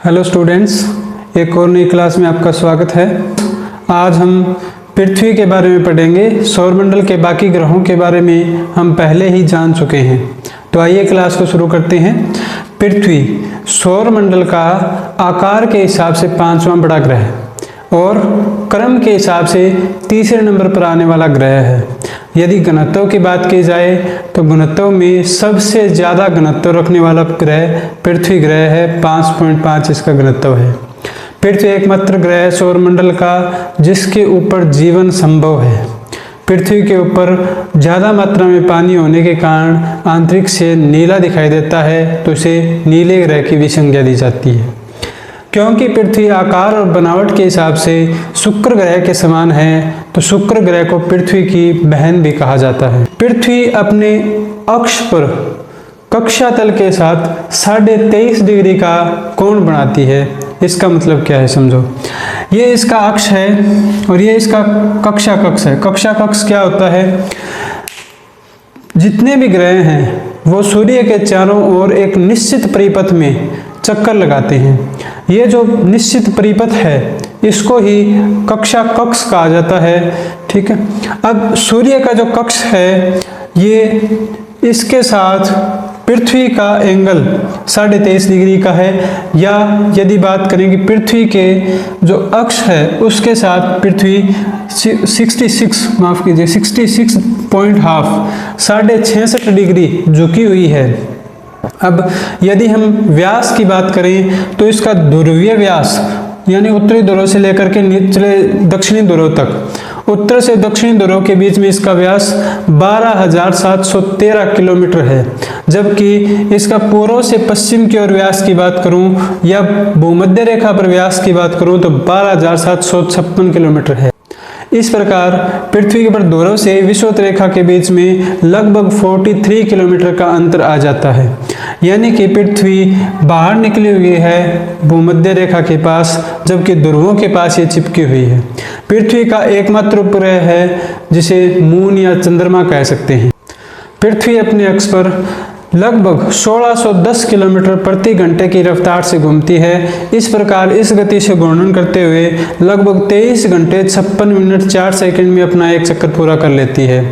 Hello students, एक और नई क्लास में आपका स्वागत है। आज हम पृथ्वी के बारे में पढ़ेंगे। सौरमंडल के बाकी ग्रहों के बारे में हम पहले ही जान चुके हैं। तो आइए क्लास को शुरू करते हैं। पृथ्वी सौरमंडल का आकार के हिसाब से 5वां बड़ा ग्रह है और क्रम के हिसाब से तीसरे नंबर पर आने वाला ग्रह है। यदि घनत्व की बात की जाए तो घनत्व में सबसे ज़्यादा घनत्व रखने वाला ग्रह पृथ्वी ग्रह है। 5.5 इसका घनत्व है। पृथ्वी एकमात्र ग्रह है सौरमंडल का जिसके ऊपर जीवन संभव है। पृथ्वी के ऊपर ज़्यादा मात्रा में पानी होने के कारण आंतरिक से नीला दिखाई देता है, तो इसे नीले ग्रह की भी संज्ञा दी जाती है। क्योंकि पृथ्वी आकार और बनावट के हिसाब से शुक्र ग्रह के समान है, तो शुक्र ग्रह को पृथ्वी की बहन भी कहा जाता है। पृथ्वी अपने अक्ष पर कक्षा तल के साथ 23.5 डिग्री का कोण बनाती है। इसका मतलब क्या है समझो। ये इसका अक्ष है और ये इसका कक्षा कक्ष है। कक्षा कक्ष क्या होता है? जितने भी ग्रह हैं वो सूर्य के चारों ओर एक निश्चित परिपथ में चक्कर लगाते हैं। ये जो निश्चित परिपथ है इसको ही कक्षा कक्ष कहा जाता है। ठीक है। अब सूर्य का जो कक्ष है ये इसके साथ पृथ्वी का एंगल 23.5 डिग्री का है, या यदि बात करें कि पृथ्वी के जो अक्ष है उसके साथ पृथ्वी 66.5 डिग्री झुकी हुई है। अब यदि हम व्यास की बात करें तो इसका ध्रुवीय व्यास यानी उत्तरी ध्रुव से लेकर के निचले दक्षिणी ध्रुव तक, उत्तर से दक्षिणी ध्रुव के बीच में इसका व्यास 12,713 किलोमीटर है। जबकि इसका पूर्व से पश्चिम की ओर व्यास की बात करूं या भूमध्य रेखा पर व्यास की बात करूं तो 12,756 किलोमीटर है। इस प्रकार पृथ्वी के पर ध्रुव से विषुवत रेखा के बीच में लगभग 43 किलोमीटर का अंतर आ जाता है। यानी कि पृथ्वी बाहर निकली हुई है भूमध्य रेखा के पास, जबकि ध्रुवों के पास ये चिपकी हुई है। पृथ्वी का एकमात्र उपग्रह है जिसे मून या चंद्रमा कह सकते हैं। पृथ्वी अपने अक्ष पर लगभग 1610 किलोमीटर प्रति घंटे की रफ्तार से घूमती है। इस प्रकार इस गति से घूर्णन करते हुए लगभग 23 घंटे 56 मिनट 4 सेकंड में अपना एक चक्कर पूरा कर लेती है।